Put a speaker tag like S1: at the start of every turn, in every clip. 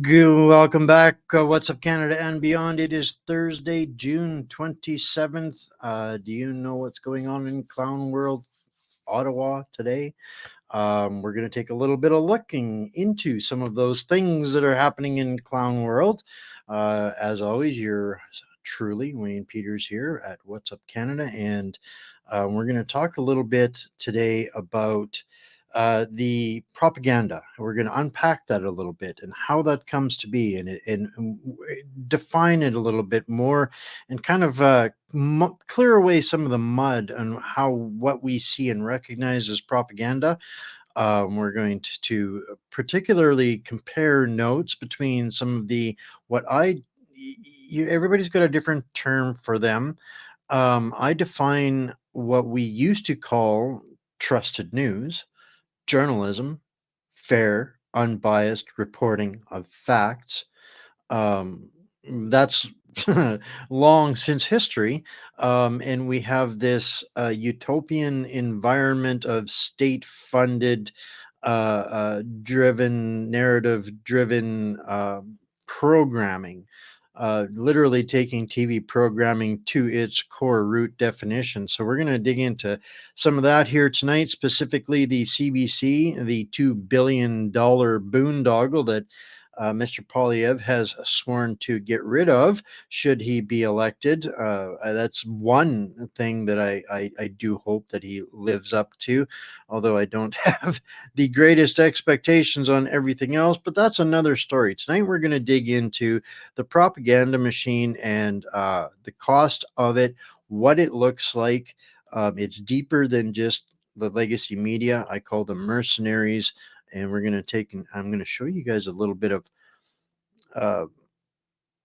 S1: Welcome back. What's up, Canada and beyond? It is Thursday, June 27th. Do you know what's going on in Clown World, Ottawa today? We're going to take a little bit of looking into some of those things that are happening in Clown World. As always, you're truly Wayne Peters here at What's Up Canada, and we're going to talk a little bit today about the propaganda. We're going to unpack that a little bit and how that comes to be, and define it a little bit more, and kind of clear away some of the mud on how what we see and recognize as propaganda. We're going to particularly compare notes between some of the what everybody's got a different term for them. I define what we used to call trusted news, journalism, fair, unbiased reporting of facts. Um, that's long since history. And we have this utopian environment of state funded, narrative driven programming. Literally taking TV programming to its core root definition. So, we're going to dig into some of that here tonight, specifically the CBC, the $2 billion boondoggle that Mr. Polyev has sworn to get rid of should he be elected. That's one thing that I do hope that he lives up to, although I don't have the greatest expectations on everything else, but that's another story. Tonight we're going to dig into the propaganda machine and the cost of it, what it looks like. It's deeper than just the legacy media. I call them mercenaries, and I'm going to show you guys a little bit of uh,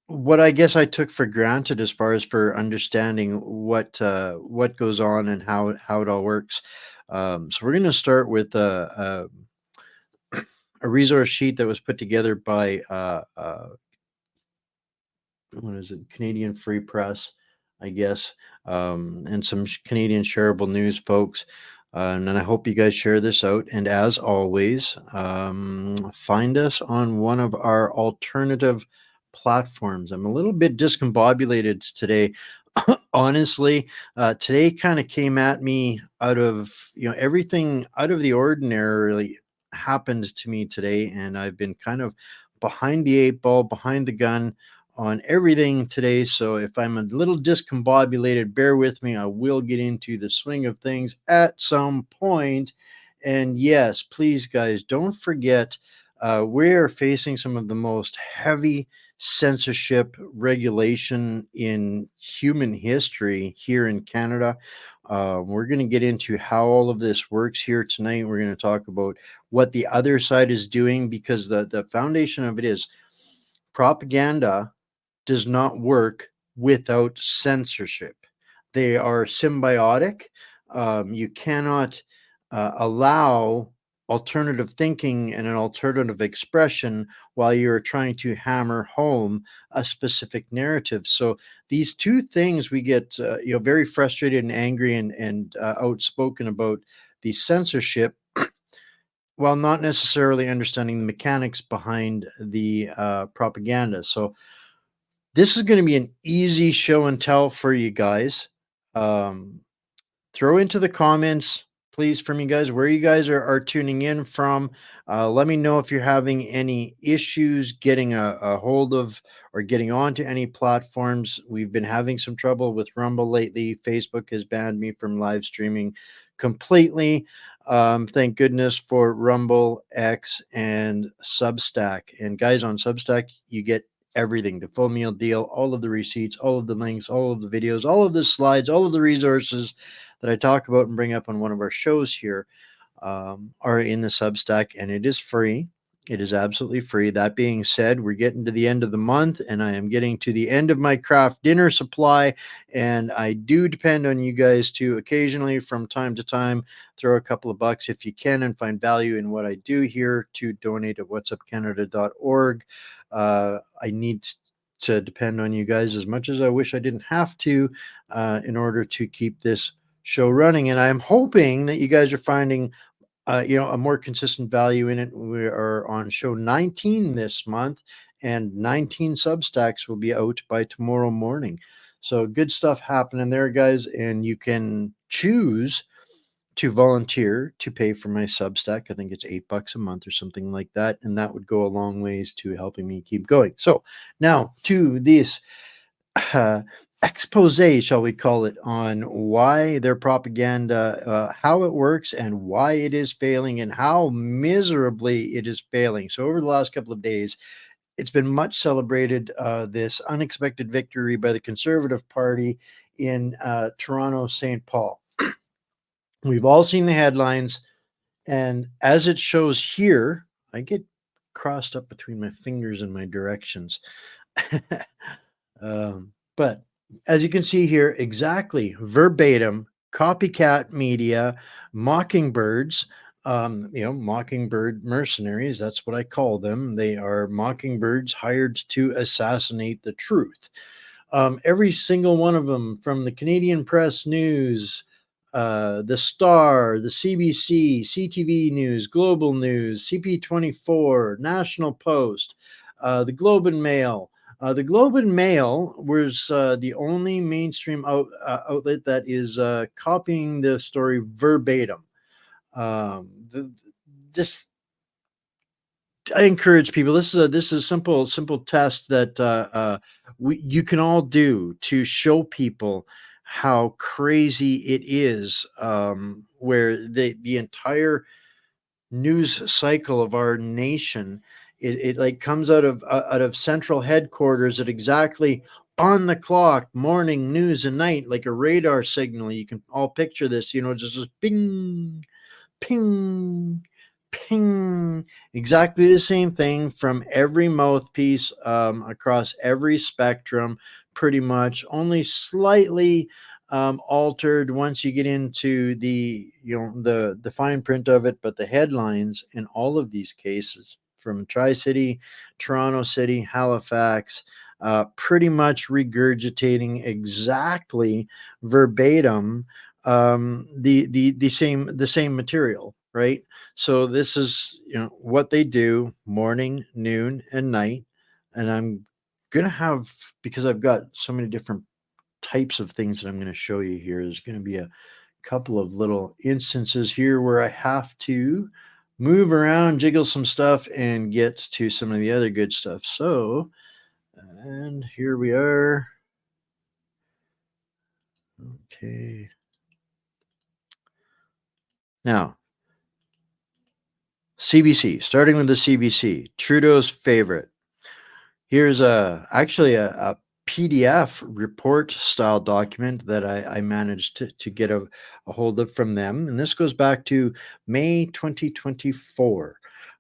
S1: what I guess I took for granted as far as for understanding what goes on and how it all works. So we're going to start with a resource sheet that was put together by what is it, Canadian Free Press, I guess, and some Canadian Shareable News folks. And I hope you guys share this out. And as always, find us on one of our alternative platforms. I'm a little bit discombobulated today. Honestly, today kind of came at me out of, everything out of the ordinary happened to me today. And I've been kind of behind the eight ball, behind the gun on everything today. So if I'm a little discombobulated, bear with me. I will get into the swing of things at some point. And yes, please, guys, don't forget we are facing some of the most heavy censorship regulation in human history here in Canada. We're going to get into how all of this works here tonight. We're going to talk about what the other side is doing, because the foundation of it is propaganda does not work without censorship. They are symbiotic. You cannot allow alternative thinking and an alternative expression while you're trying to hammer home a specific narrative. So these two things, we get very frustrated and angry and outspoken about the censorship, while not necessarily understanding the mechanics behind the propaganda. So this is going to be an easy show and tell for you guys. Um, Throw into the comments, please, from you guys, where you guys are tuning in from. Let me know if you're having any issues getting a hold of or getting onto any platforms. We've been having some trouble with Rumble lately. Facebook has banned me from live streaming completely. Thank goodness for Rumble, X, and Substack. And guys, on Substack, you get everything, the full meal deal, all of the receipts, all of the links, all of the videos, all of the slides, all of the resources that I talk about and bring up on one of our shows here are in the Substack, and it is free. It is absolutely free. That being said, we're getting to the end of the month, and I am getting to the end of my craft dinner supply, and I do depend on you guys to occasionally, from time to time, throw a couple of bucks if you can and find value in what I do here, to donate at whatsupcanada.org. I need to depend on you guys as much as I wish I didn't have to, in order to keep this show running. And I'm hoping that you guys are finding a more consistent value in it. We are on show 19 this month, and 19 Substacks will be out by tomorrow morning. So good stuff happening there, guys. And you can choose to volunteer to pay for my Substack. I think it's $8 a month or something like that. And that would go a long ways to helping me keep going. So now to this uh, expose, shall we call it, on why their propaganda, how it works, and why it is failing, and how miserably it is failing. So, over the last couple of days, it's been much celebrated, this unexpected victory by the Conservative Party in Toronto, St. Paul. We've all seen the headlines, and as it shows here, I get crossed up between my fingers and my directions. But as you can see here, exactly verbatim, copycat media, mockingbirds, mockingbird mercenaries. That's what I call them. They are mockingbirds hired to assassinate the truth. Every single one of them, from the Canadian Press News, the Star, the CBC, CTV News, Global News, CP24, National Post, the Globe and Mail. The Globe and Mail was the only mainstream outlet that is copying the story verbatim. Just I encourage people. This is a simple test that you can all do to show people how crazy it is. Where the entire news cycle of our nation, it like comes out of central headquarters at exactly on the clock, morning, news, and night, like a radar signal. You can all picture this, just bing, ping, ping, exactly the same thing from every mouthpiece, across every spectrum, pretty much, only slightly altered once you get into the fine print of it. But the headlines in all of these cases, from Tri-City, Toronto City, Halifax, pretty much regurgitating exactly verbatim, the same material, right? So this is what they do morning, noon, and night. And I'm gonna have, because I've got so many different types of things that I'm going to show you here, there's going to be a couple of little instances here where I have to move around, jiggle some stuff, and get to some of the other good stuff. So, and here we are. Okay. Now, CBC, starting with the CBC, Trudeau's favorite. Here's actually a PDF report style document that I managed to get a hold of from them. And this goes back to May 2024.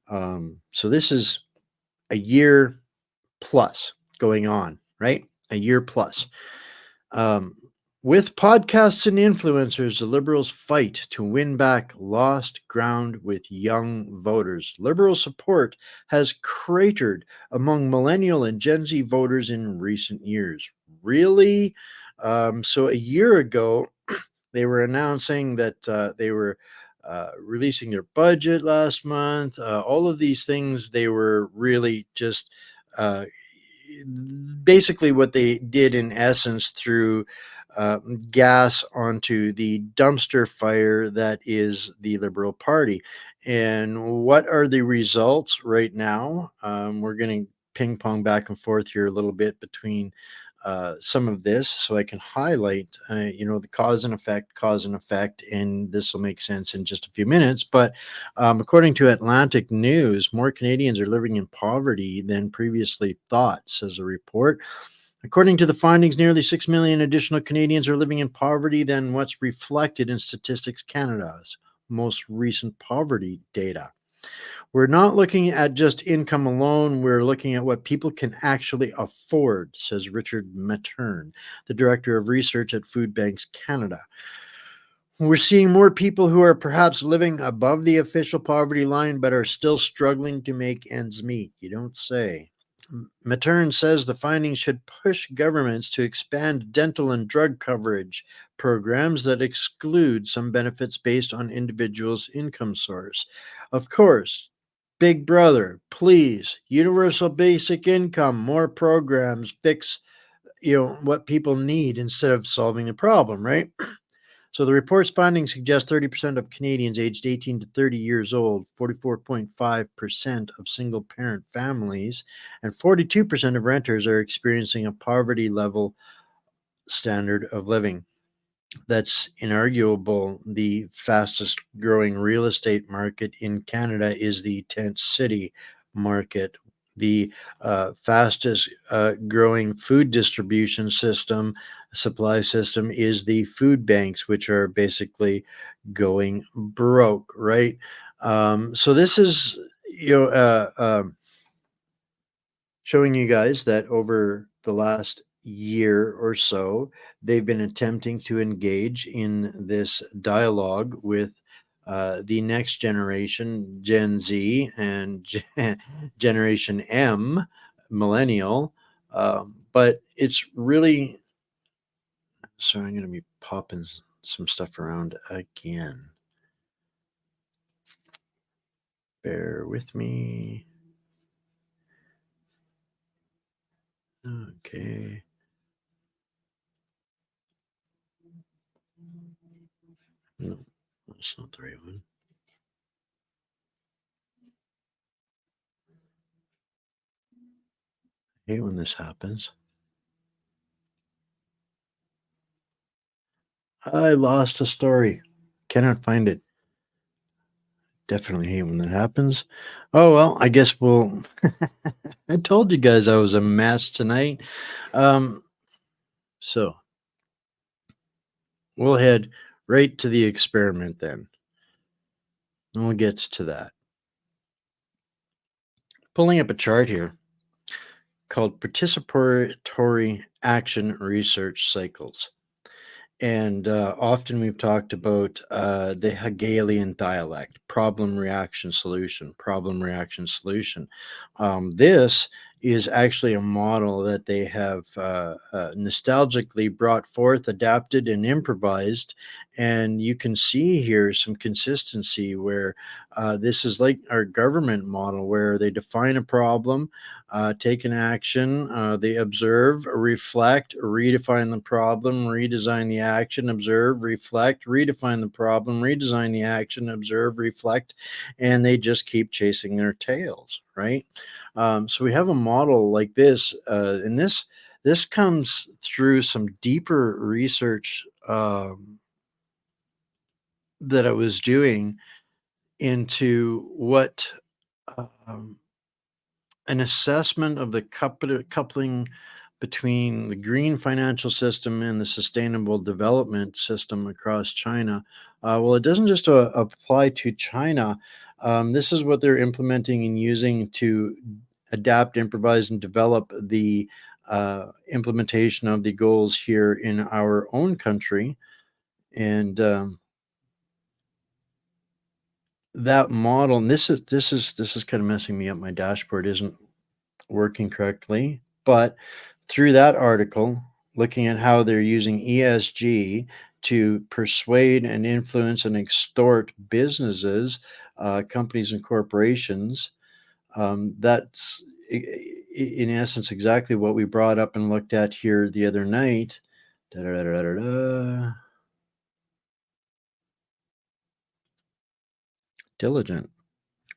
S1: So this is a year plus going on, right? A year plus. Um, with podcasts and influencers, the Liberals fight to win back lost ground with young voters. Liberal support has cratered among millennial and Gen Z voters in recent years. Really? So a year ago, they were announcing that they were releasing their budget last month. All of these things, they were really just uh, basically what they did in essence threw gas onto the dumpster fire that is the Liberal Party. And what are the results right now? We're going to ping pong back and forth here a little bit between some of this, so I can highlight, the cause and effect, and this will make sense in just a few minutes. But according to Atlantic News, more Canadians are living in poverty than previously thought, says a report. According to the findings, nearly 6 million additional Canadians are living in poverty than what's reflected in Statistics Canada's most recent poverty data. We're not looking at just income alone. We're looking at what people can actually afford, says Richard Matern, the director of research at Food Banks Canada. We're seeing more people who are perhaps living above the official poverty line but are still struggling to make ends meet. You don't say. Matern says the findings should push governments to expand dental and drug coverage programs that exclude some benefits based on individuals' income source. Of course, Big Brother, please, universal basic income, more programs, fix what people need instead of solving the problem, right? So the report's findings suggest 30% of Canadians aged 18 to 30 years old, 44.5% of single parent families, and 42% of renters are experiencing a poverty level standard of living. That's inarguable. The fastest growing real estate market in Canada is the tent city market. The fastest growing food distribution system, supply system, is the food banks, which are basically going broke, right? So this is, you know, uh, um showing you guys that over the last year or so, they've been attempting to engage in this dialogue with the next generation, Gen Z and Generation M, Millennial. But it's really, so I'm going to be popping some stuff around again. Bear with me. Okay. No, that's not the right one. I hate when this happens. I lost a story. Cannot find it. Definitely hate when that happens. Oh well, I guess we'll. I told you guys I was a mess tonight. Um, so we'll head right to the experiment then, and we'll get to that. Pulling up a chart here called participatory action research cycles. And often we've talked about the Hegelian dialect, problem, reaction, solution, problem, reaction, solution. This is actually a model that they have nostalgically brought forth, adapted, and improvised. And you can see here some consistency where this is like our government model, where they define a problem, take an action, they observe, reflect, redefine the problem, redesign the action, observe, reflect, redefine the problem, redesign the action, observe, reflect, and they just keep chasing their tails, right? So we have a model like this, and this comes through some deeper research that I was doing into what um, an assessment of the coupling between the green financial system and the sustainable development system across China. Well, it doesn't just apply to China. This is what they're implementing and using to adapt, improvise, and develop the implementation of the goals here in our own country. And that model, and this is kind of messing me up. My dashboard isn't working correctly. But through that article, looking at how they're using ESG to persuade and influence and extort businesses, companies, and corporations, that's in essence exactly what we brought up and looked at here the other night. Da-da-da-da-da-da. Diligent.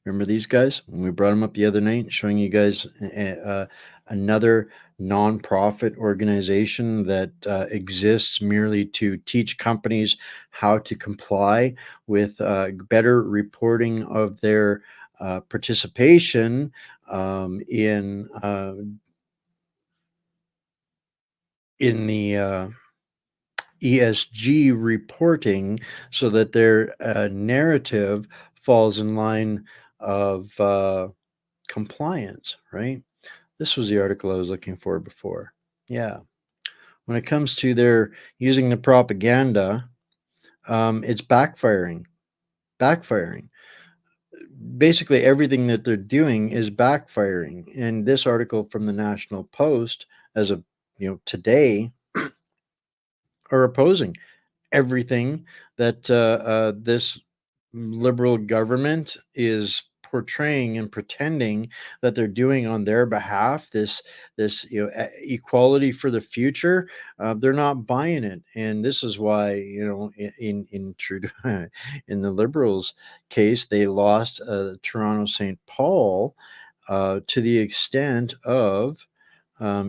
S1: Remember these guys when we brought them up the other night, showing you guys another nonprofit organization that exists merely to teach companies how to comply with better reporting of their participation in the ESG reporting, so that their narrative falls in line of compliance, right? This was the article I was looking for before. Yeah. When it comes to their using the propaganda, it's backfiring. Backfiring. basically everything that they're doing is backfiring. And this article from the National Post, as of today, are opposing everything that this liberal government is portraying and pretending that they're doing on their behalf. This equality for the future. They're not buying it, and this is why in Trudeau, in the Liberals' case, they lost Toronto St. Paul to the extent of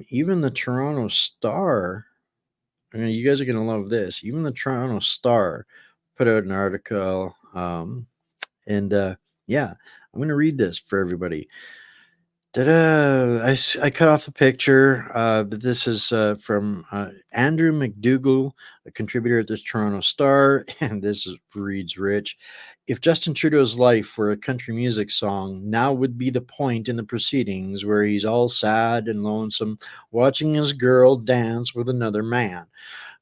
S1: even the Toronto Star. I mean, you guys are gonna love this. Even the Toronto Star put out an article, and yeah, I'm gonna read this for everybody. Ta-da! I cut off the picture, but this is from Andrew McDougall, a contributor at this Toronto Star, and reads rich. If Justin Trudeau's life were a country music song, now would be the point in the proceedings where he's all sad and lonesome, watching his girl dance with another man,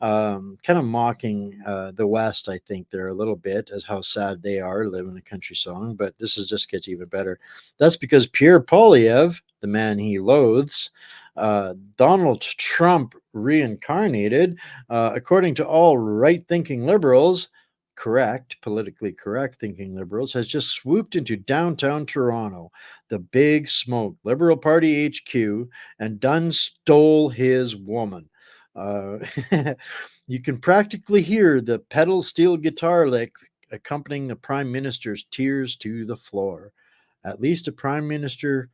S1: kind of mocking the West. I think they're a little bit as how sad they are living a country song, but just gets even better. That's because Pierre Polyev, the man he loathes, Donald Trump reincarnated, according to all right-thinking liberals, politically correct thinking liberals, has just swooped into downtown Toronto, the big smoke, Liberal Party HQ, and done stole his woman. Uh, you can practically hear the pedal steel guitar lick accompanying the Prime Minister's tears to the floor. At least a Prime Minister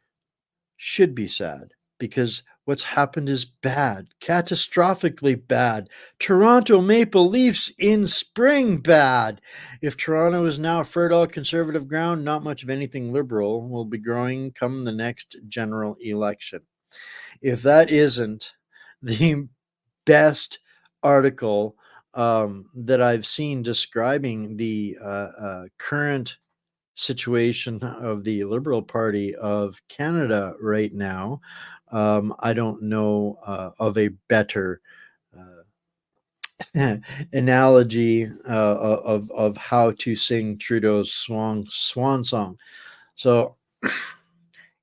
S1: should be sad because what's happened is bad, catastrophically bad. Toronto Maple Leafs in spring bad. If Toronto is now fertile conservative ground, not much of anything liberal will be growing come the next general election. If that isn't the best article that I've seen describing the current situation of the Liberal Party of Canada right now. I don't know of a better analogy of how to sing Trudeau's swan song. So,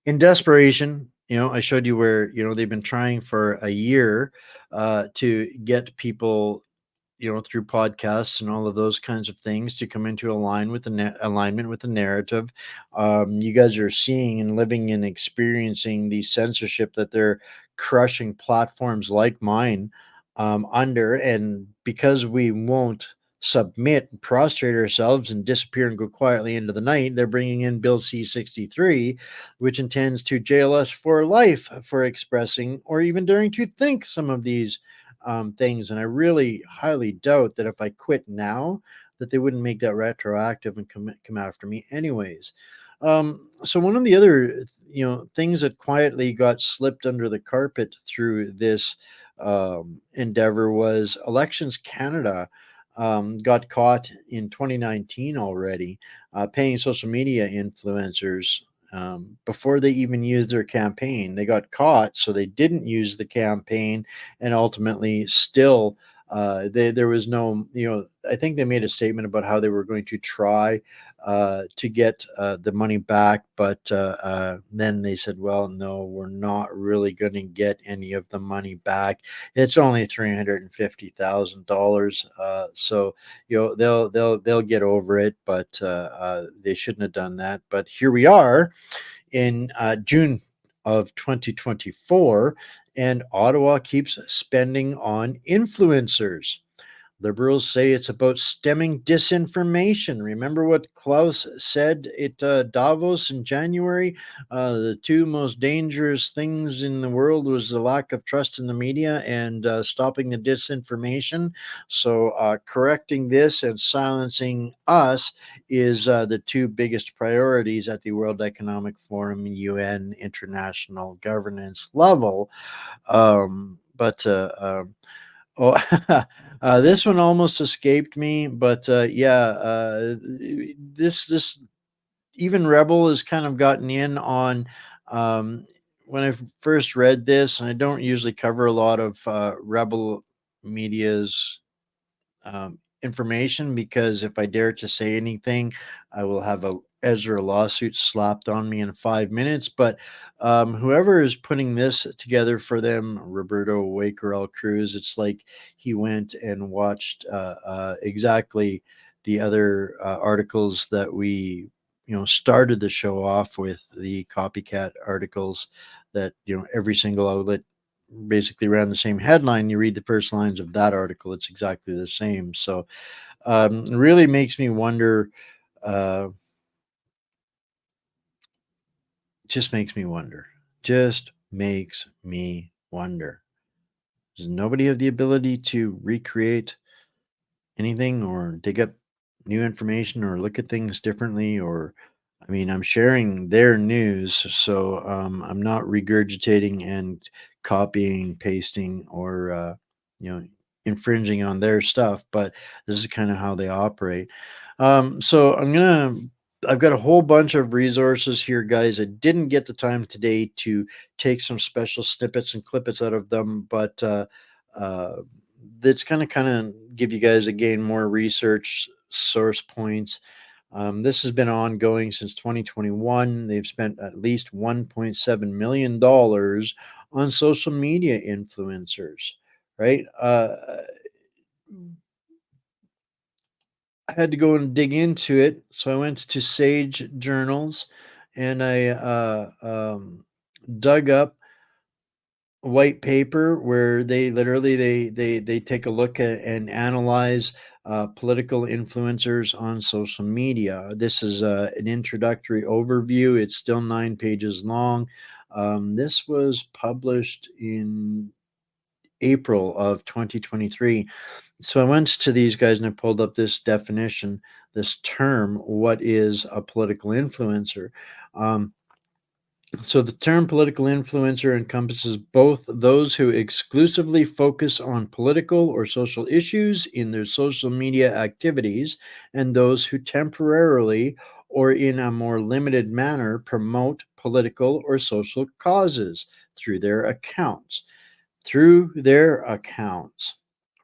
S1: in desperation, I showed you where they've been trying for a year to get people through podcasts and all of those kinds of things to come into alignment with the narrative. You guys are seeing and living and experiencing the censorship that they're crushing platforms like mine under. And because we won't submit, prostrate ourselves, and disappear and go quietly into the night, they're bringing in Bill C-63, which intends to jail us for life for expressing or even daring to think some of these things. And I really highly doubt that if I quit now, that they wouldn't make that retroactive and come after me anyways. So one of the other things that quietly got slipped under the carpet through this endeavor was Elections Canada. Got caught in 2019 already, paying social media influencers before they even used their campaign. They got caught, so they didn't use the campaign, and ultimately, still, there was no. I think they made a statement about how they were going to try to get the money back, but then they said, "Well, no, we're not really going to get any of the money back. It's only $350,000, so they'll get over it." But they shouldn't have done that. But here we are in June of 2024, and Ottawa keeps spending on influencers. Liberals say it's about stemming disinformation. Remember what Klaus said at Davos in January? The two most dangerous things in the world was the lack of trust in the media and stopping the disinformation. So correcting this and silencing us is the two biggest priorities at the World Economic Forum, UN, international governance level. But Oh, this one almost escaped me, but yeah, this even Rebel has kind of gotten in on. Um, when I first read this, and I don't usually cover a lot of Rebel media's information, because if I dare to say anything, I will have a Ezra lawsuit slapped on me in 5 minutes. But whoever is putting this together for them, Roberto Wakerell Cruz, it's like he went and watched exactly the other articles that we started the show off with, the copycat articles that every single outlet basically ran the same headline. You read the first lines of that article, it's exactly the same. So it really makes me wonder. uh, just makes me wonder. Just makes me wonder. Does nobody have the ability to recreate anything or dig up new information or look at things differently? Or, I mean, I'm sharing their news, so I'm not regurgitating and copying, pasting, or you know, infringing on their stuff. But this is kind of how they operate. So I've got a whole bunch of resources here, guys. I didn't get the time today to take some special snippets and clippets out of them, but uh, that's kind of give you guys again more research source points. This has been ongoing since 2021. They've spent at least $1.7 million on social media influencers, right? I had to go and dig into it, so I went to Sage Journals, and I dug up white paper where they literally they take a look at and analyze political influencers on social media. This is an introductory overview. It's still 9 pages long. This was published in April of 2023. So I went to these guys and I pulled up this definition, this term. What is a political influencer? Um, so the term political influencer encompasses both those who exclusively focus on political or social issues in their social media activities, and those who temporarily or in a more limited manner promote political or social causes through their accounts.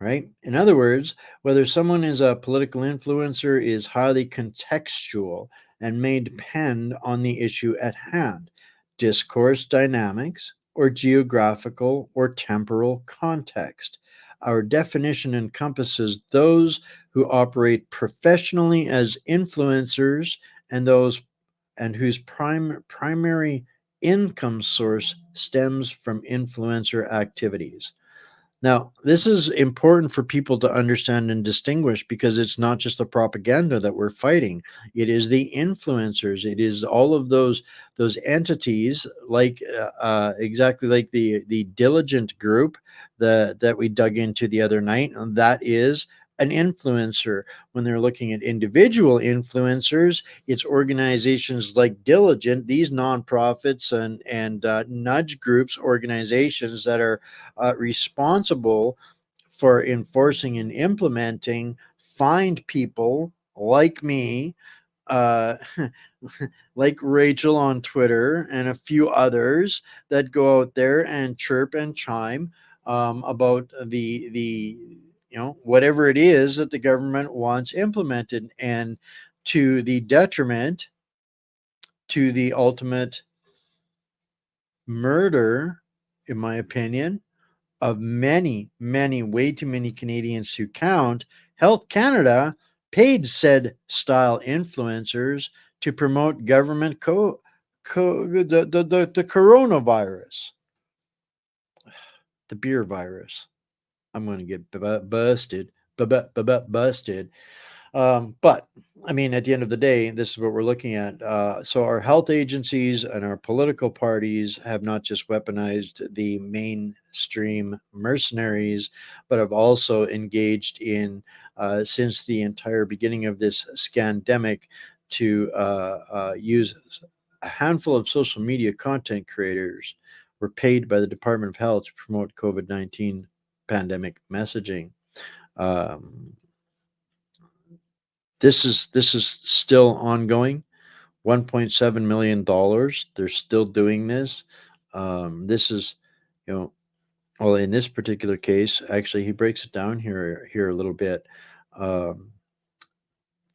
S1: Right? In other words, whether someone is a political influencer is highly contextual and may depend on the issue at hand, discourse dynamics, or geographical or temporal context. Our definition encompasses those who operate professionally as influencers and those and whose primary income source stems from influencer activities. Now, this is important for people to understand and distinguish, because it's not just the propaganda that we're fighting. It is the influencers. It is all of those entities, like exactly like the Diligent group that we dug into the other night. And that is an influencer. When they're looking at individual influencers, it's organizations like Diligent, these nonprofits and nudge groups, organizations that are responsible for enforcing and implementing, find people like me, uh, like Rachel on Twitter, and a few others that go out there and chirp and chime about the whatever it is that the government wants implemented, and to the detriment, to the ultimate murder, in my opinion, of many, many, way too many Canadians to count. Health Canada paid said style influencers to promote government the coronavirus, the beer virus. I'm going to get busted, busted. But I mean, at the end of the day, this is what we're looking at. So our health agencies and our political parties have not just weaponized the mainstream mercenaries, but have also engaged in, since the entire beginning of this scandemic, to use a handful of social media content creators were paid by the Department of Health to promote COVID-19 pandemic messaging. Um, this is still ongoing. $1.7 million. They're still doing this. This is, well, in this particular case, actually, he breaks it down here a little bit. um,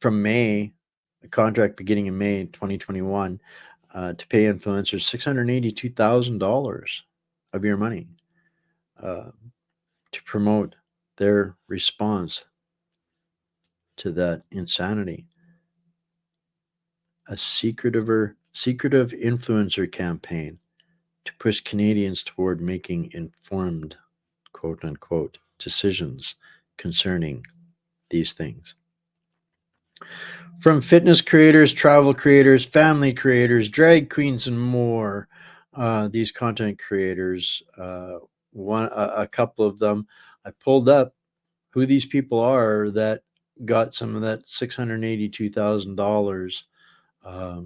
S1: from May, a contract beginning in May 2021, to pay influencers $682,000 of your money uh, to promote their response to that insanity. A secretive influencer campaign to push Canadians toward making informed, quote unquote, decisions concerning these things. From fitness creators, travel creators, family creators, drag queens, and more. These content creators, a couple of them, I pulled up who these people are that got some of that $682,000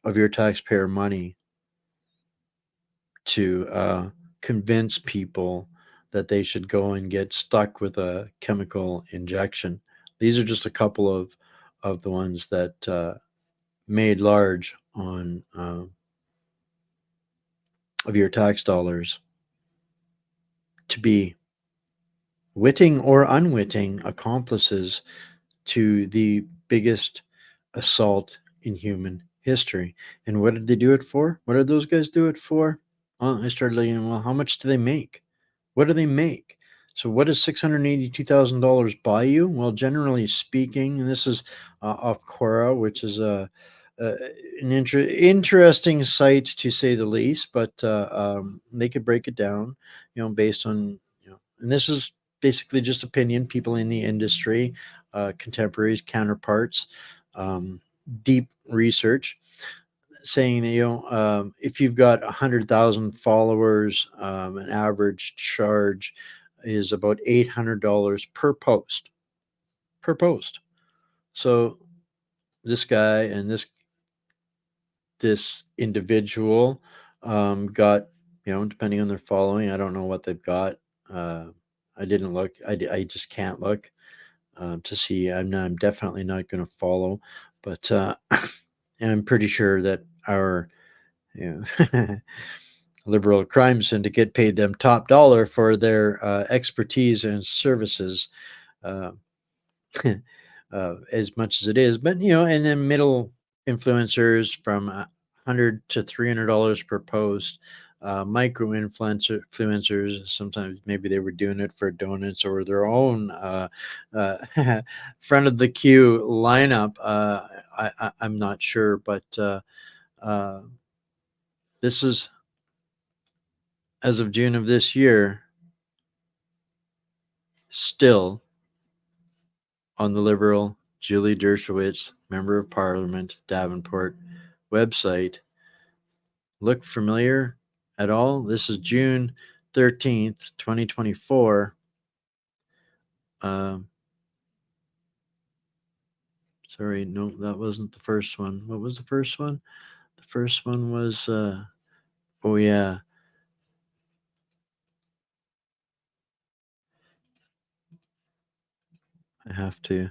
S1: of your taxpayer money to convince people that they should go and get stuck with a chemical injection. These are just a couple of the ones that made large on of your tax dollars to be witting or unwitting accomplices to the biggest assault in human history. And what did they do it for? What did those guys do it for? Well, I started looking, well, how much do they make? What do they make? So, what does $682,000 buy you? Well, generally speaking, and this is off Quora, which is a an interesting site to say the least, but they could break it down, based on, and this is basically just opinion, people in the industry, contemporaries, counterparts, um, deep research saying that if you've got 100,000 followers, an average charge is about $800 per post. Per post. So this guy and this individual got, depending on their following, I don't know what they've got. Uh, I didn't look. I just can't look to see. I'm definitely not going to follow, but I'm pretty sure that our liberal crime syndicate paid them top dollar for their expertise and services, uh, as much as it is. But and then middle influencers from $100 to $300 per post. Micro influencers, sometimes maybe they were doing it for donuts or their own front of the queue lineup. I'm not sure, but uh, this is as of June of this year, still on the Liberal Julie Dershowitz, Member of Parliament, Davenport website. Look familiar at all? This is June 13th, 2024. Um, sorry, no, that wasn't the first one. What was the first one? The first one was, oh, yeah. I have to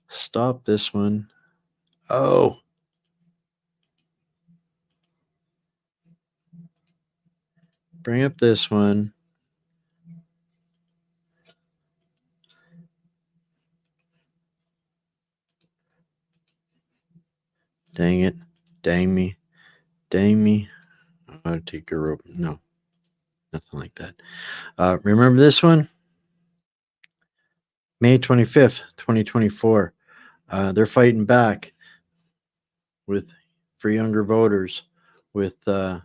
S1: stop this one. Oh, bring up this one. Dang it. Dang me. Dang me. I'm going to take a rope. No, nothing like that. Remember this one? May 25th, 2024. They're fighting back with for younger voters with the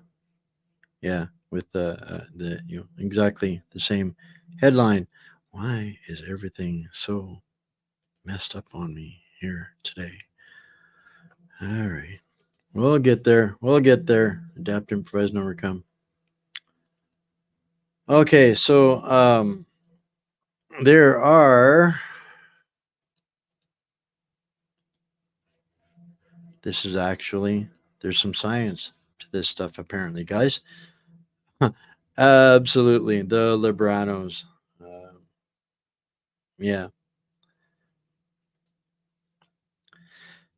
S1: exactly the same headline. Why is everything so messed up on me here today? All right. We'll get there. We'll get there. Adapt, improvise, and overcome. Okay, so there are. This is actually there's some science to this stuff apparently, guys. Absolutely, the Libranos. Yeah,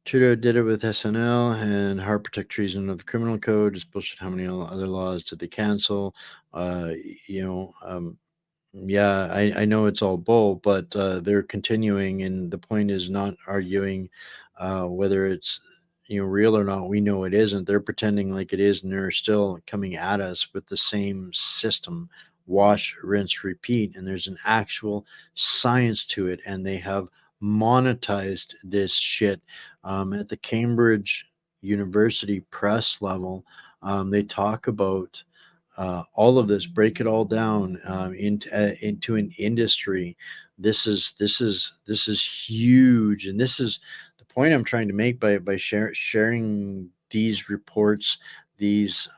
S1: Trudeau did it with SNL and Hard Protect Treason of the Criminal Code. It's bullshit. How many other laws did they cancel? Uh, you know, um, Yeah, I know it's all bull, but they're continuing, and the point is not arguing whether it's real or not. We know it isn't. They're pretending like it is, and they're still coming at us with the same system: wash, rinse, repeat. And there's an actual science to it, and they have monetized this shit at the Cambridge University press level. They talk about all of this, break it all down into an industry. This is huge, and this is the point I'm trying to make by sharing these reports, these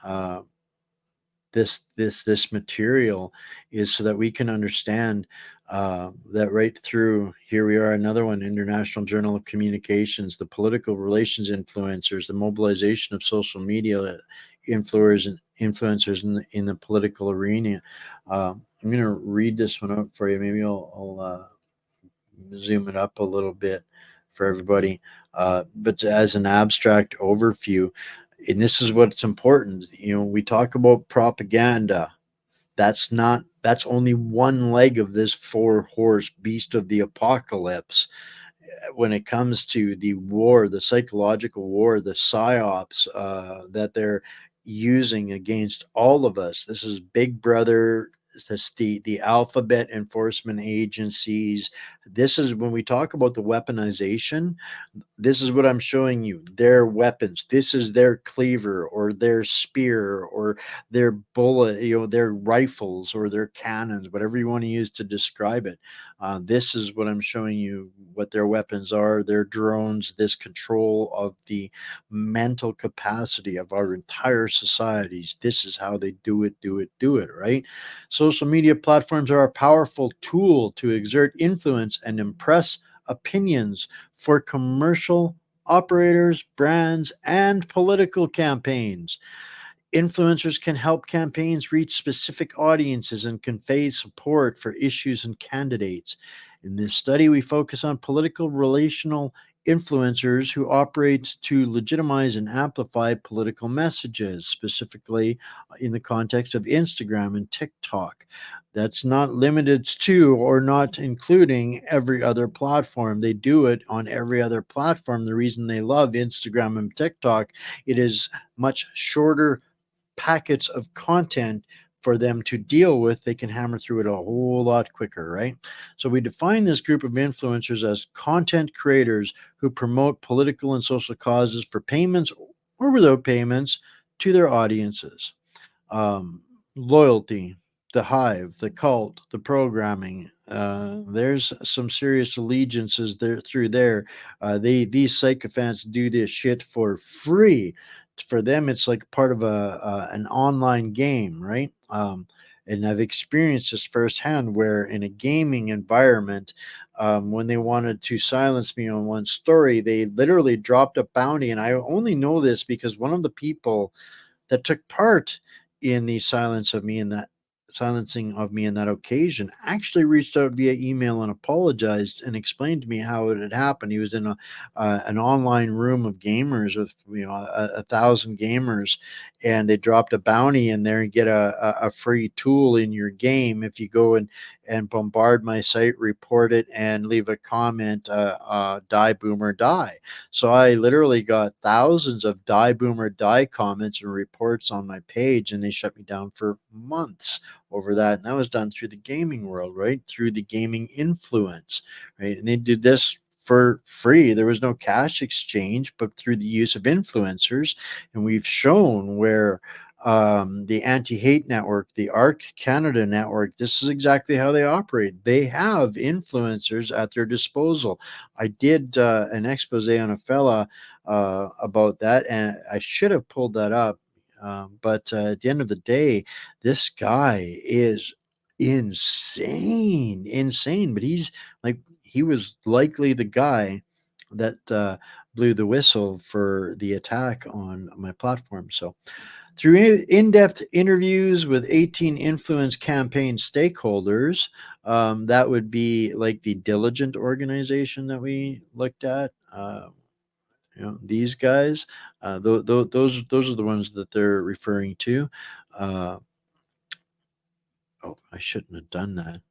S1: this material, is so that we can understand that right through here we are, another one, International Journal of Communications, the political relations influencers, the mobilization of social media influencers in the political arena. I'm going to read this one up for you. Maybe I'll zoom it up a little bit for everybody. But as an abstract overview, and this is what's important, we talk about propaganda. That's only one leg of this four horse beast of the apocalypse. When it comes to the war, the psychological war, the psyops that they're using against all of us. This is Big Brother. This the alphabet enforcement agencies. This is when we talk about the weaponization. This is what I'm showing you. Their weapons. This is their cleaver or their spear or their bullet, their rifles or their cannons, whatever you want to use to describe it. This is what I'm showing you, what their weapons are, their drones, this control of the mental capacity of our entire societies. This is how they do it, do it, do it, right? Social media platforms are a powerful tool to exert influence and impress opinions for commercial operators, brands, and political campaigns. Influencers can help campaigns reach specific audiences and convey support for issues and candidates. In this study, we focus on political relational influencers who operate to legitimize and amplify political messages, specifically in the context of Instagram and TikTok. That's not limited to or not including every other platform. They do it on every other platform. The reason they love Instagram and TikTok, it is much shorter packets of content for them to deal with. They can hammer through it a whole lot quicker, right? So we define this group of influencers as content creators who promote political and social causes for payments or without payments to their audiences. um, Loyalty, the hive, the cult, the programming. There's some serious allegiances there through there. These sycophants do this shit for free. For them, it's like part of an online game, right? And I've experienced this firsthand, where in a gaming environment, when they wanted to silence me on one story, they literally dropped a bounty, and I only know this because one of the people that took part in the silencing of me in that occasion actually reached out via email and apologized and explained to me how it had happened. He was in an online room of gamers with a thousand gamers, and they dropped a bounty in there and get a free tool in your game if you go and bombard my site, report it, and leave a comment, die boomer die. So I literally got thousands of die boomer die comments and reports on my page, and they shut me down for months over that. And that was done through the gaming world, right? Through the gaming influence, right? And they did this for free. There was no cash exchange, but through the use of influencers. And we've shown where the Anti Hate Network, the ARC Canada network, this is exactly how they operate. They have influencers at their disposal. I did an expose on a fella about that, and I should have pulled that up. But at the end of the day, this guy is insane, insane. But he was likely the guy that blew the whistle for the attack on my platform. So through in-depth interviews with 18 influence campaign stakeholders, that would be like the Diligent organization that we looked at. These guys, those are the ones that they're referring to. Uh, Oh, I shouldn't have done that.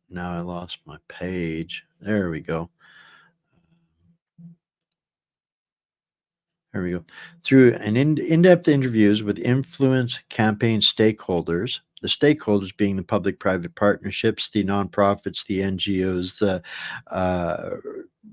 S1: Now I lost my page. There we go. There we go. Through an in-depth interviews with influence campaign stakeholders, the stakeholders being the public-private partnerships, the nonprofits, the NGOs, uh,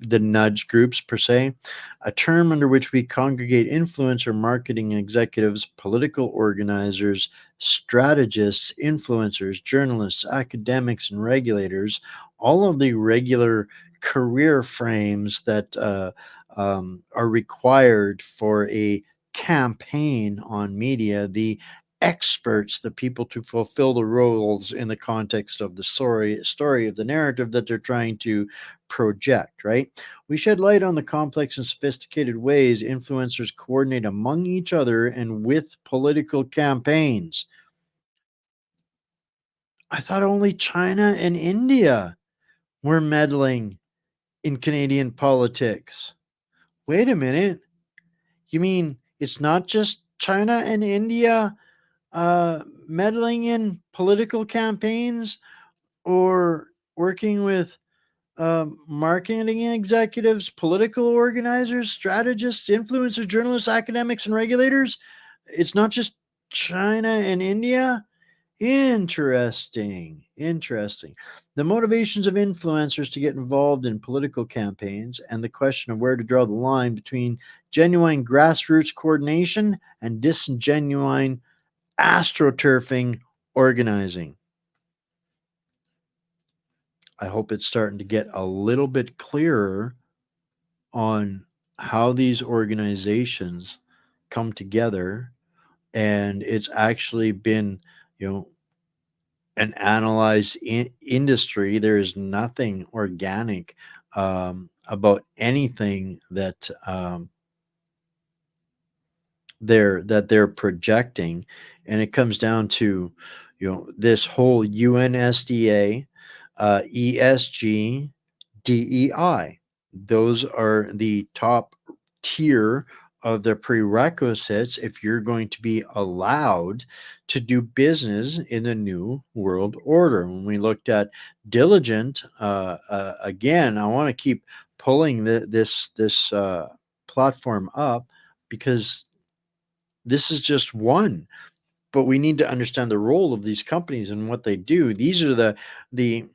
S1: the nudge groups per se, a term under which we congregate influencer marketing executives, political organizers, strategists, influencers, journalists, academics, and regulators, all of the regular career frames that are required for a campaign on media, the experts, the people to fulfill the roles in the context of the story of the narrative that they're trying to project, right? We shed light on the complex and sophisticated ways influencers coordinate among each other and with political campaigns. I thought only China and India were meddling in Canadian politics. Wait a minute. You mean it's not just China and India meddling in political campaigns or working with marketing executives, political organizers, strategists, influencers, journalists, academics, and regulators? It's not just China and India? Interesting. Interesting. The motivations of influencers to get involved in political campaigns and the question of where to draw the line between genuine grassroots coordination and disingenuine astroturfing organizing. I hope it's starting to get a little bit clearer on how these organizations come together, and it's actually been, you know, an analyzed industry. There is nothing organic about anything that they're projecting, and it comes down to, this whole UNSDA, ESG, DEI. Those are the top tier of the prerequisites if you're going to be allowed to do business in the new world order. When we looked at diligent, again, I want to keep pulling this platform up because this is just one, but we need to understand the role of these companies and what they do. These are the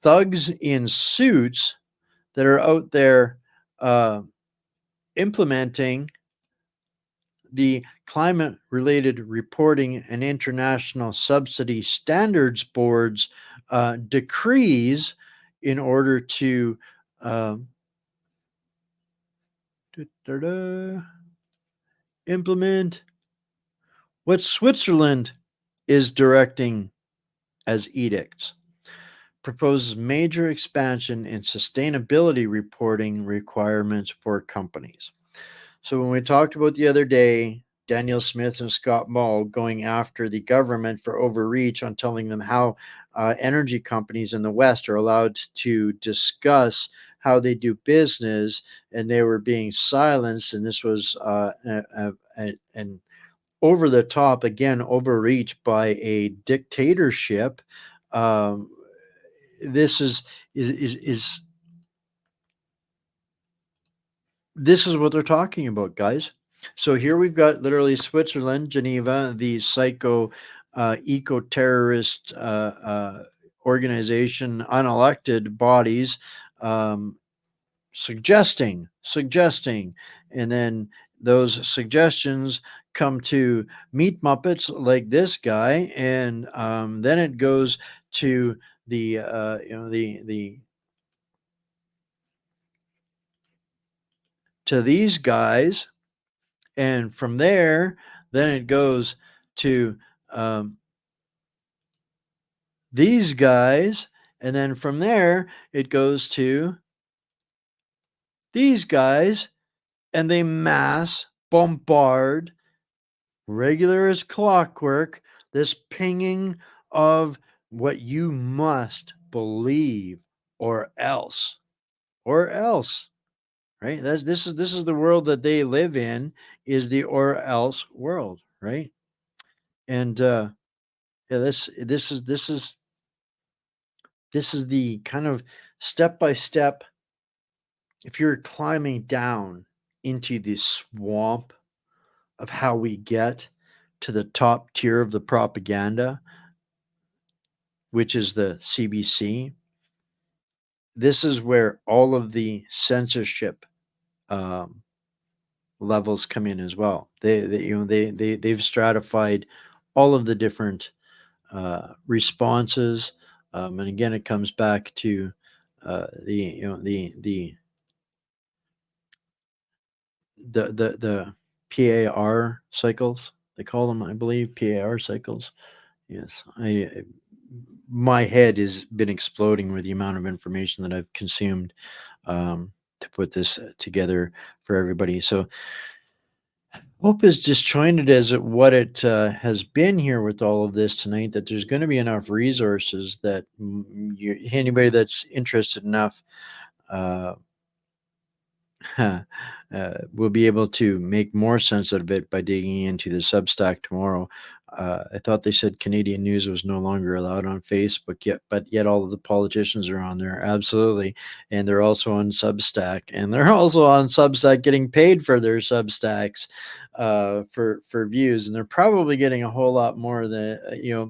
S1: thugs in suits that are out there uh, implementing the climate related reporting and international subsidy standards boards decrees in order to um, implement what Switzerland is directing as edicts. Proposes major expansion in sustainability reporting requirements for companies. So when we talked about the other day, Daniel Smith and Scott Mull going after the government for overreach on telling them how energy companies in the West are allowed to discuss how they do business, and they were being silenced, and this was an over the top, again, overreach by a dictatorship. Um, this is this is what they're talking about, guys. So here we've got literally Switzerland, Geneva, the psycho eco terrorist organization, unelected bodies, um, suggesting, and then those suggestions come to meat muppets like this guy, and then it goes to the to these guys, and from there, then it goes to um, these guys, and then from there, it goes to these guys, and they mass bombard regular as clockwork this pinging of what you must believe or else, right? This is the world that they live in, is the or else world, right? And Yeah, this is the kind of step by step. If you're climbing down into the swamp of how we get to the top tier of the propaganda, which is the CBC, this is where all of the censorship um, levels come in as well. They've stratified all of the different responses, and again, it comes back to the PAR cycles. They call them, I believe, PAR cycles. Yes, my head has been exploding with the amount of information that I've consumed to put this together for everybody. So hope is disjointed as what it has been here with all of this tonight. That there's going to be enough resources that anybody that's interested enough uh, we'll be able to make more sense of it by digging into the Substack tomorrow. I thought they said Canadian news was no longer allowed on Facebook yet, but yet all of the politicians are on there. Absolutely. And they're also on Substack, and they're also on Substack getting paid for their Substacks for views. And they're probably getting a whole lot more than,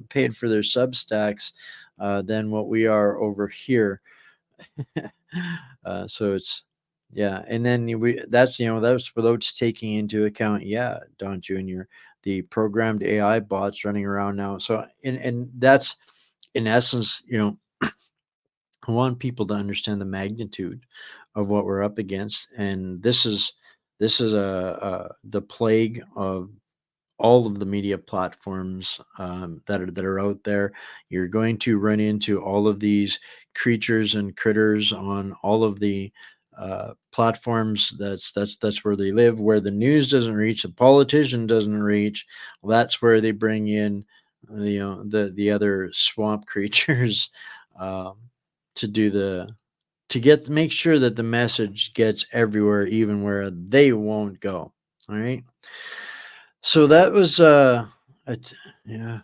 S1: paid for their Substacks than what we are over here. So it's yeah, and then that's without taking into account, yeah, Don Jr., the programmed AI bots running around now. So and that's in essence, I want people to understand the magnitude of what we're up against, and this is the plague of all of the media platforms that are out there. You're going to run into all of these creatures and critters on all of the platforms. That's where they live. Where the news doesn't reach, the politician doesn't reach. Well, that's where they bring in, the other swamp creatures um, to do the to get make sure that the message gets everywhere, even where they won't go. All right. So that was yeah,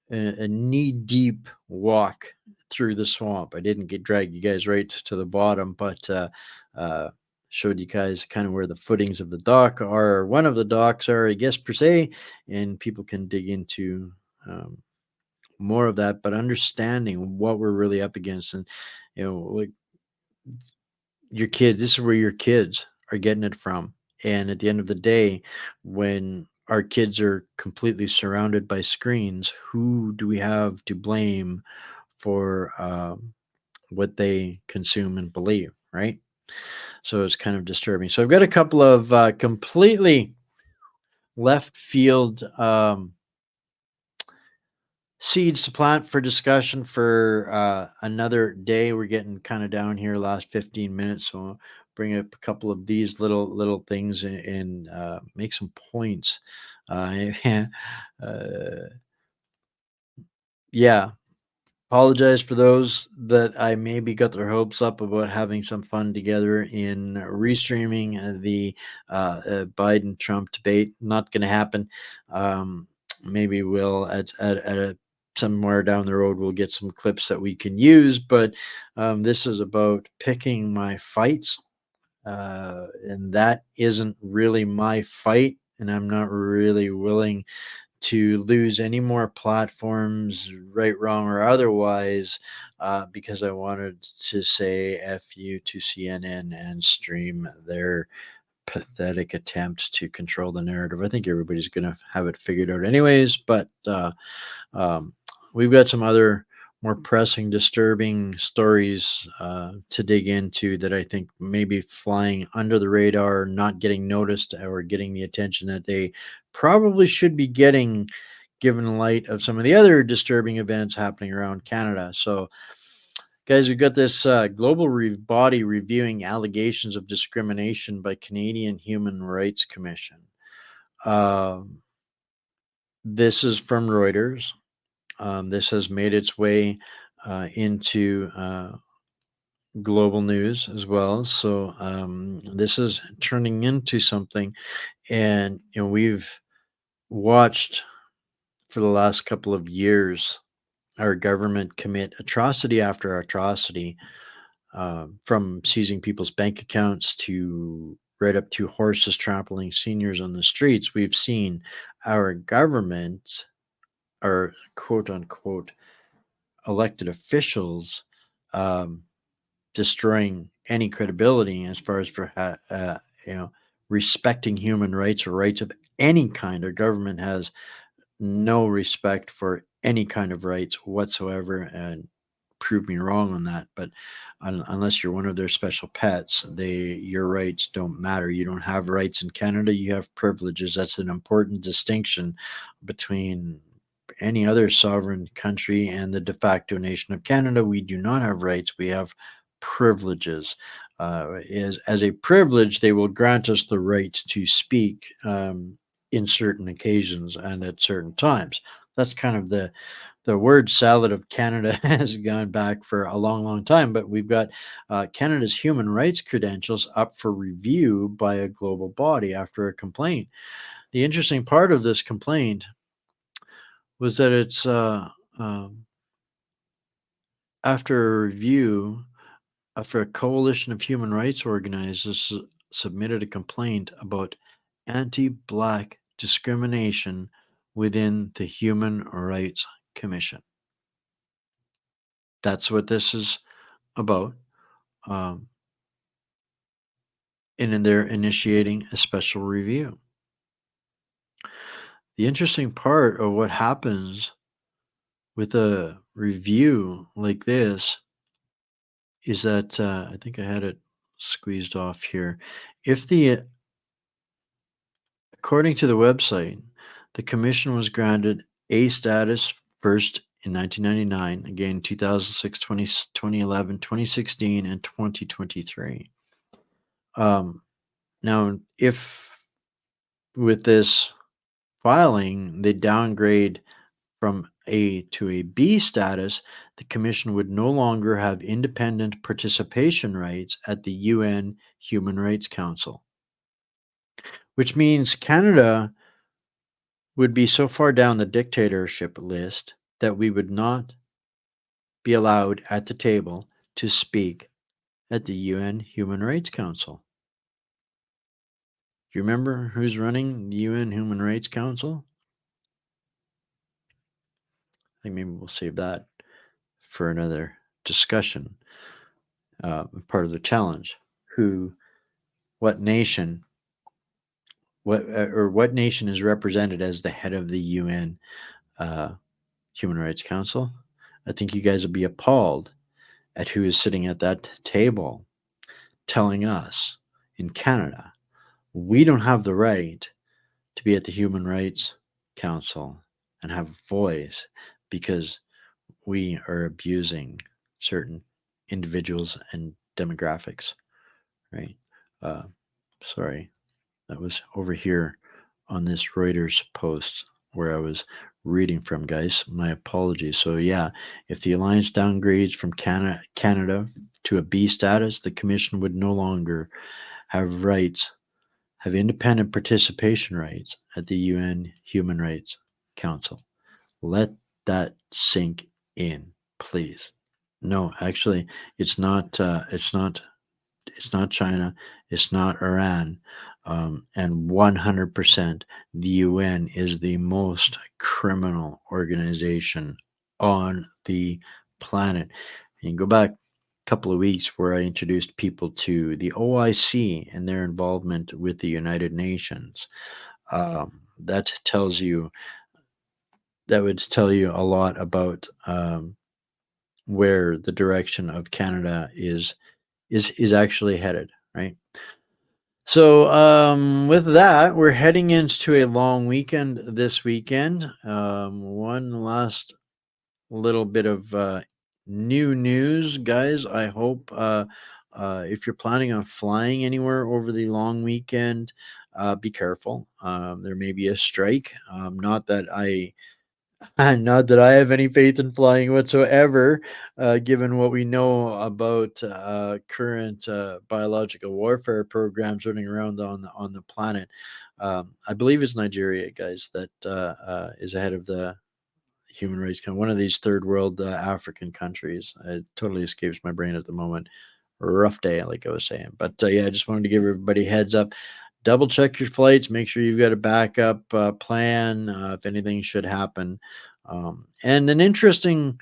S1: a knee deep walk through the swamp. I didn't get drag you guys right to the bottom, but uh, showed you guys kind of where the footings of the dock are, or one of the docks are, I guess, per se, and people can dig into um, more of that, but understanding what we're really up against, and like your kids, this is where your kids are getting it from. And at the end of the day, when our kids are completely surrounded by screens, who do we have to blame for what they consume and believe, right? So it's kind of disturbing. So I've got a couple of completely left field seeds to plant for discussion for another day. We're getting kind of down here last 15 minutes, so I'll bring up a couple of these little things and make some points. uh, yeah, apologize for those that I maybe got their hopes up about having some fun together in restreaming the Biden Trump debate. Not going to happen. Maybe we'll at a somewhere down the road we'll get some clips that we can use. But this is about picking my fights, and that isn't really my fight, and I'm not really willing to lose any more platforms, right, wrong, or otherwise, because I wanted to say F you to CNN and stream their pathetic attempt to control the narrative. I think everybody's going to have it figured out, anyways, but um, we've got some other more pressing, disturbing stories to dig into that I think maybe flying under the radar, not getting noticed, or getting the attention that they probably should be getting, given the light of some of the other disturbing events happening around Canada. So, guys, we've got this global body reviewing allegations of discrimination by Canadian Human Rights Commission. Um, this is from Reuters. This has made its way into global news as well. So this is turning into something, and we've watched for the last couple of years our government commit atrocity after atrocity, from seizing people's bank accounts to right up to horses trampling seniors on the streets. We've seen our government, our quote unquote elected officials, um, destroying any credibility as far as for you know, respecting human rights or rights of any kind. Our government has no respect for any kind of rights whatsoever, and prove me wrong on that, but unless you're one of their special pets, your rights don't matter. You don't have rights in Canada, you have privileges. That's an important distinction between any other sovereign country and the de facto nation of Canada. We do not have rights, we have privileges. As a privilege, they will grant us the right to speak, in certain occasions and at certain times. That's kind of the word salad of Canada has gone back for a long, long time, but we've got Canada's human rights credentials up for review by a global body after a complaint. The interesting part of this complaint was that it's after a review, after a coalition of human rights organizers submitted a complaint about anti Black discrimination within the Human Rights Commission. That's what this is about. Um, and then they're initiating a special review. The interesting part of what happens with a review like this is that I think I had it squeezed off here. If the According to the website, the commission was granted A status first in 1999, again 2006, 2011, 2016, and 2023. Now, if with this filing they downgrade from A to a B status, the Commission would no longer have independent participation rights at the UN Human Rights Council, which means Canada would be so far down the dictatorship list that we would not be allowed at the table to speak at the UN Human Rights Council. Do you remember who's running the UN Human Rights Council? I think maybe we'll save that for another discussion. Part of the challenge. Who, what nation, what nation is represented as the head of the UN uh, Human Rights Council? I think you guys will be appalled at who is sitting at that table telling us in Canada we don't have the right to be at the Human Rights Council and have a voice because we are abusing certain individuals and demographics, right? Uh, Sorry, that was over here on this Reuters post where I was reading from, guys. My apologies. So yeah, if the alliance downgrades from Canada to a B status, the commission would no longer have rights, have independent participation rights at the UN Human Rights Council. Let that sink in, please. No, actually, it's not. It's not China. It's not Iran. And 100%, the UN is the most criminal organization on the planet. And you go back a couple of weeks where I introduced people to the OIC and their involvement with the United Nations. That tells you that would tell you a lot about where the direction of Canada is actually headed, right? So, with that, we're heading into a long weekend this weekend. One last little bit of new news, guys. I hope if you're planning on flying anywhere over the long weekend, be careful. There may be a strike. Not that I have any faith in flying whatsoever, given what we know about current biological warfare programs running around on the planet. I believe it's Nigeria, guys, that is ahead of the human rights, one of these third world African countries. It totally escapes my brain at the moment. Rough day, like I was saying. But yeah, I just wanted to give everybody a heads up. Double check your flights. Make sure you've got a backup plan if anything should happen. And an interesting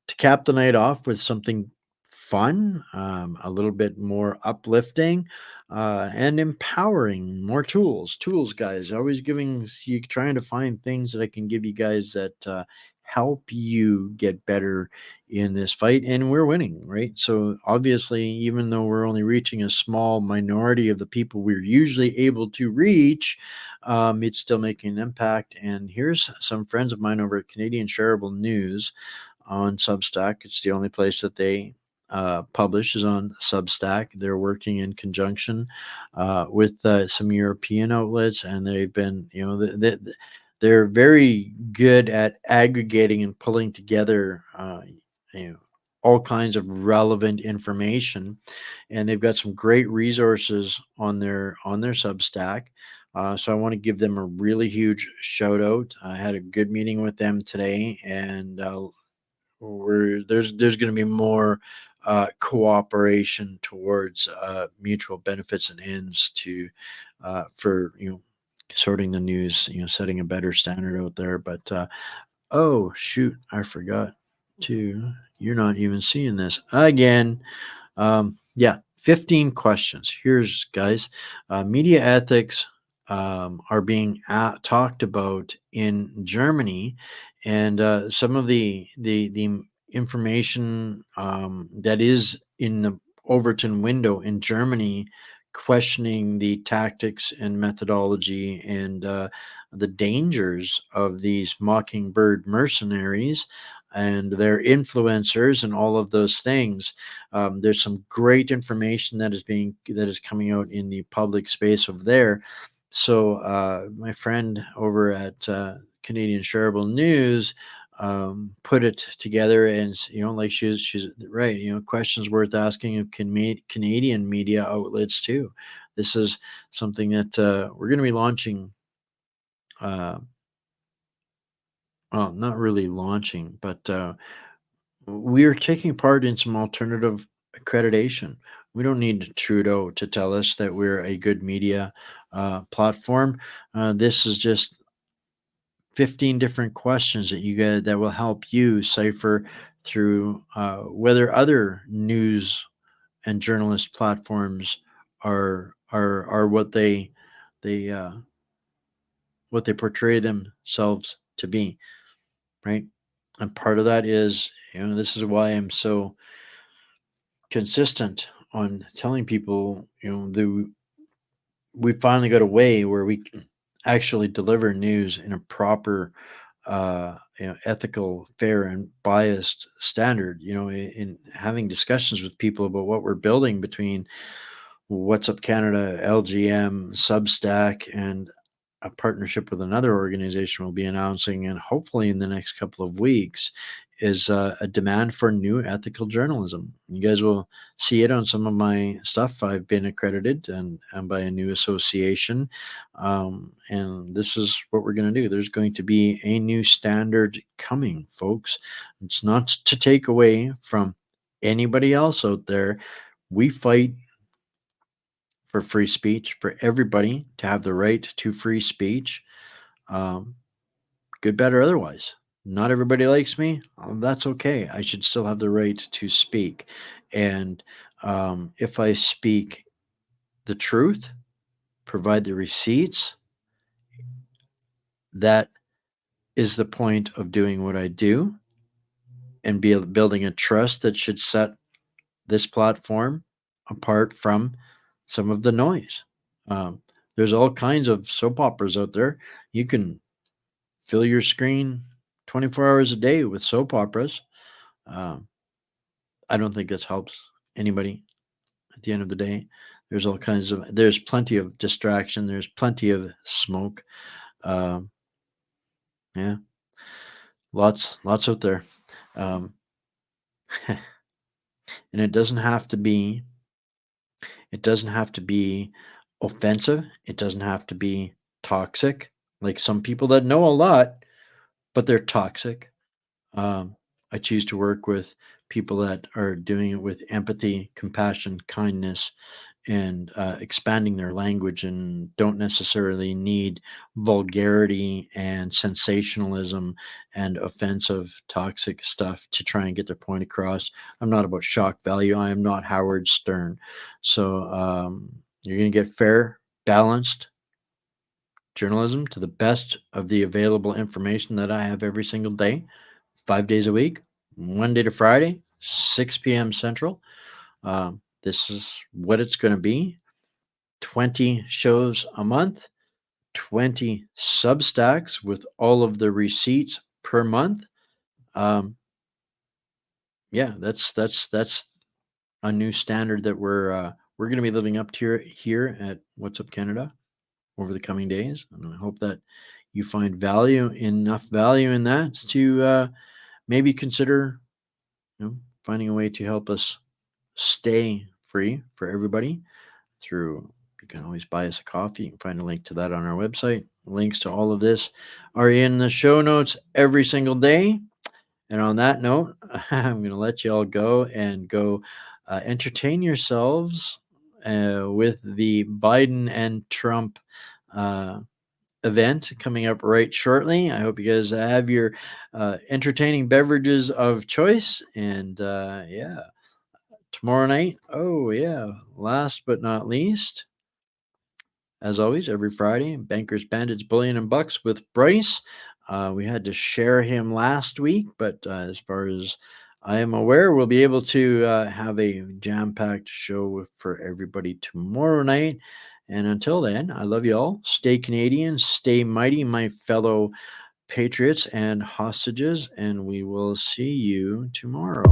S1: to cap the night off with something fun, a little bit more uplifting, and empowering. More tools, guys. Always giving you trying to find things that I can give you guys that help you get better in this fight, and we're winning, right? So obviously, even though we're only reaching a small minority of the people we're usually able to reach, it's still making an impact. And here's some friends of mine over at Canadian Shareable News on Substack. It's the only place that they publish is on Substack. They're working in conjunction with some European outlets, and they've been, they're very good at aggregating and pulling together, you know, all kinds of relevant information, and they've got some great resources on their Substack. So I want to give them a really huge shout out. I had a good meeting with them today, and there's going to be more cooperation towards mutual benefits and ends to for sorting the news, setting a better standard out there. But oh shoot, I forgot to. You're not even seeing this again. Yeah, 15 questions. Here's, guys, media ethics are being talked about in Germany, and some of the information that is in the Overton window in Germany, questioning the tactics and methodology and the dangers of these mockingbird mercenaries and their influencers and all of those things. There's some great information that is coming out in the public space over there. So my friend over at Canadian Shareable News put it together, and like she's right. Questions worth asking of Canadian media outlets too. This is something that we're going to be launching. Uh, well, not really launching, but we're taking part in some alternative accreditation. We don't need Trudeau to tell us that we're a good media platform. This is just 15 different questions that you get that will help you cipher through whether other news and journalist platforms are they what they portray themselves to be, right? And part of that is, this is why I'm so consistent on telling people, we finally got a way where we can actually deliver news in a proper, ethical, fair, and biased standard. In having discussions with people about what we're building between What's Up Canada, LGM, Substack, and a partnership with another organization we'll be announcing, and hopefully in the next couple of weeks, is a demand for new ethical journalism. You guys will see it on some of my stuff. I've been accredited and by a new association, and this is what we're going to do. There's going to be a new standard coming, folks. It's not to take away from anybody else out there. We fight for free speech, for everybody to have the right to free speech, um, good, bad, or otherwise. Not everybody likes me. That's okay. I should still have the right to speak. And if I speak the truth, provide the receipts, that is the point of doing what I do, and building a trust that should set this platform apart from some of the noise. Um, there's all kinds of soap operas out there. You can fill your screen 24 hours a day with soap operas. Um, I don't think this helps anybody at the end of the day. There's plenty of distraction. There's plenty of smoke. Um, yeah, lots out there. Um, and it doesn't have to be offensive. It doesn't have to be toxic. Like some people that know a lot but they're toxic. I choose to work with people that are doing it with empathy, compassion, kindness, and expanding their language, and don't necessarily need vulgarity and sensationalism and offensive, toxic stuff to try and get their point across. I'm not about shock value. I am not Howard Stern. So you're going to get fair, balanced journalism to the best of the available information that I have every single day, 5 days a week, Monday to Friday, 6 p.m. Central. This is what it's going to be. 20 shows a month, 20 Substacks with all of the receipts per month. Yeah, that's a new standard that we're going to be living up to here at What's Up Canada over the coming days, and I hope that you find enough value in that to maybe consider, finding a way to help us stay free for everybody through. You can always buy us a coffee. You can find a link to that on our website. Links to all of this are in the show notes every single day. And on that note, I'm going to let you all go and go entertain yourselves with the Biden and Trump event coming up right shortly. I hope you guys have your entertaining beverages of choice. And yeah, tomorrow night, oh yeah, last but not least, as always, every Friday, Bankers, Bandits, Bullion, and Bucks with Bryce. We had to share him last week, but as far as I am aware, we'll be able to have a jam-packed show for everybody tomorrow night. And until then, I love you all. Stay Canadian, stay mighty, my fellow patriots and hostages, and we will see you tomorrow.